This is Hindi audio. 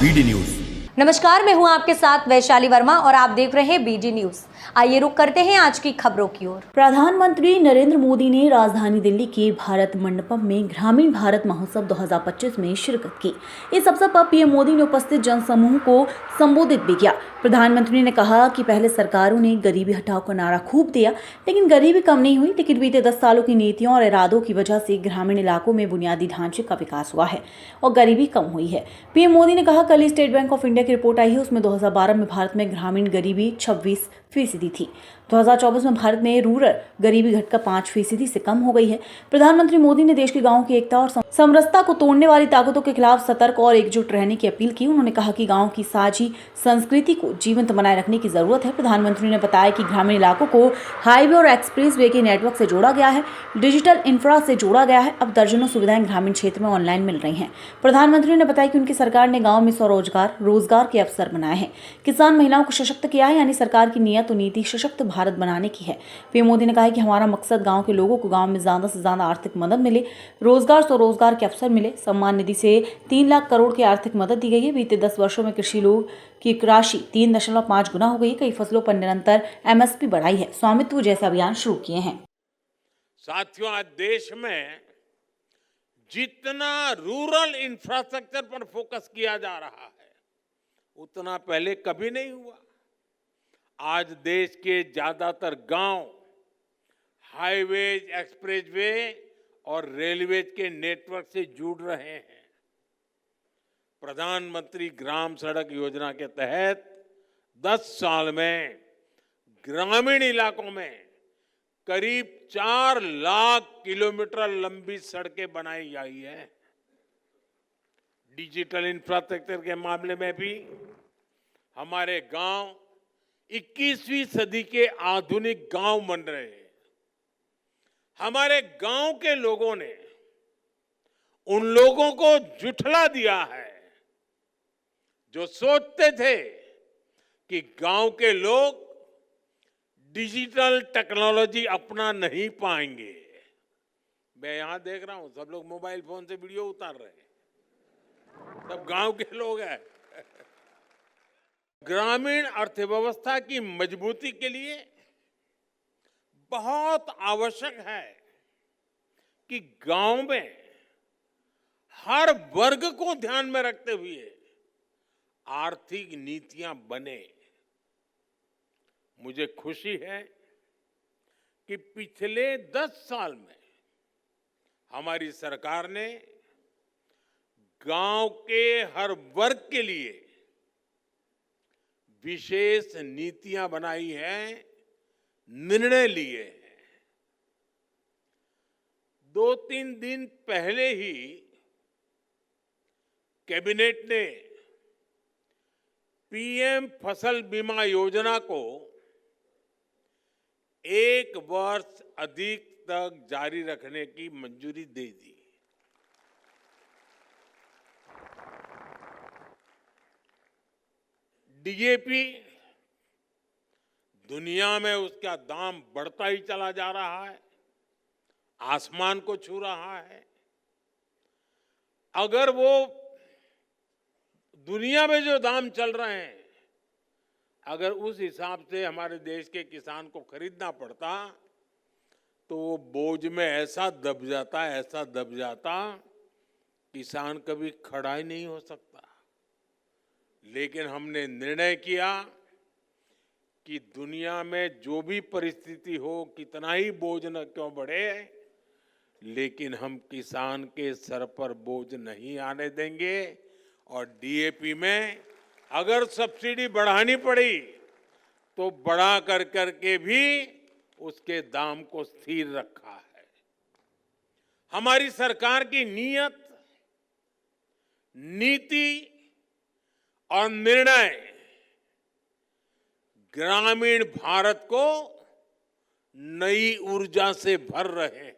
BD news. नमस्कार, मैं हूं आपके साथ वैशाली वर्मा और आप देख रहे हैं बीडी न्यूज। आइए रुक करते हैं आज की खबरों की ओर। प्रधानमंत्री नरेंद्र मोदी ने राजधानी दिल्ली के भारत मंडपम में ग्रामीण भारत महोत्सव 2025 में शिरकत की। इस अवसर पर पीएम मोदी ने उपस्थित जनसमूह को संबोधित भी किया। प्रधानमंत्री ने कहा कि पहले सरकारों ने गरीबी हटाओ का नारा खूब दिया, लेकिन गरीबी कम नहीं हुई। लेकिन बीते 10 सालों की नीतियों और इरादों की वजह से ग्रामीण इलाकों में बुनियादी ढांचे का विकास हुआ है और गरीबी कम हुई है। पीएम मोदी ने कहा, कल ही स्टेट बैंक ऑफ इंडिया की रिपोर्ट आई है, उसमें 2012 में भारत में ग्रामीण गरीबी 26% थी। 2024 में भारत में रूरल गरीबी घटकर 5% से कम हो गई है। प्रधानमंत्री मोदी ने देश के गांवों की एकता और समरसता को तोड़ने वाली ताकतों के खिलाफ सतर्क और एकजुट रहने की अपील की। उन्होंने कहा कि गांव की साझी संस्कृति को जीवंत बनाए रखने की जरूरत है। प्रधानमंत्री ने बताया कि ग्रामीण इलाकों को हाईवे और एक्सप्रेस वे के नेटवर्क से जोड़ा गया है, डिजिटल इंफ्रा से जोड़ा गया है। अब दर्जनों सुविधाएं ग्रामीण क्षेत्र में ऑनलाइन मिल रही हैं। प्रधानमंत्री ने बताया कि उनकी सरकार ने गाँव में स्वरोजगार, रोजगार के अवसर बनाए हैं, किसान महिलाओं को सशक्त किया है। यानी सरकार की नीयत और नीति सशक्त भारत बनाने की है। पीएम मोदी ने कहा कि हमारा मकसद गांव के लोगों को गांव में ज्यादा से ज्यादा आर्थिक मदद मिले, रोजगार स्वरोजगार के अवसर मिले। सम्मान निधि से 3 लाख करोड़ की आर्थिक मदद दी गई है। बीते 10 वर्षों में कृषि लोग की राशि 3.5 गुना हो गई है। कई फसलों पर निरंतर एमएसपी बढ़ाई है। स्वामित्व जैसे अभियान शुरू किए हैं। साथियों, आज देश में जितना रूरल इंफ्रास्ट्रक्चर पर फोकस किया जा रहा है, उतना पहले कभी नहीं हुआ। आज देश के ज्यादातर गांव हाईवेज, एक्सप्रेसवे और रेलवेज के नेटवर्क से जुड़ रहे हैं। प्रधानमंत्री ग्राम सड़क योजना के तहत 10 साल में ग्रामीण इलाकों में करीब 4 लाख किलोमीटर लंबी सड़कें बनाई गई है। डिजिटल इंफ्रास्ट्रक्चर के मामले में भी हमारे गांव 21वीं सदी के आधुनिक गांव बन रहे हैं। हमारे गांव के लोगों ने उन लोगों को झुठला दिया है जो सोचते थे कि गांव के लोग डिजिटल टेक्नोलॉजी अपना नहीं पाएंगे। मैं यहां देख रहा हूं, सब लोग मोबाइल फोन से वीडियो उतार रहे हैं, सब गांव के लोग हैं। ग्रामीण अर्थव्यवस्था की मजबूती के लिए बहुत आवश्यक है कि गांव में हर वर्ग को ध्यान में रखते हुए आर्थिक नीतियां बने। मुझे खुशी है कि पिछले 10 साल में हमारी सरकार ने गांव के हर वर्ग के लिए विशेष नीतियां बनाई हैं, निर्णय लिए हैं। 2-3 दिन पहले ही कैबिनेट ने पीएम फसल बीमा योजना को 1 वर्ष अधिक तक जारी रखने की मंजूरी दे दी। डीएपी दुनिया में उसका दाम बढ़ता ही चला जा रहा है, आसमान को छू रहा है। अगर वो दुनिया में जो दाम चल रहे हैं, अगर उस हिसाब से हमारे देश के किसान को खरीदना पड़ता तो वो बोझ में ऐसा दब जाता, किसान कभी खड़ा ही नहीं हो सकता। लेकिन हमने निर्णय किया कि दुनिया में जो भी परिस्थिति हो, कितना ही बोझ न क्यों बढ़े, लेकिन हम किसान के सर पर बोझ नहीं आने देंगे। और डीएपी में अगर सब्सिडी बढ़ानी पड़ी तो बढ़ा करके भी उसके दाम को स्थिर रखा है। हमारी सरकार की नीयत, नीति और निर्णय ग्रामीण भारत को नई ऊर्जा से भर रहे हैं।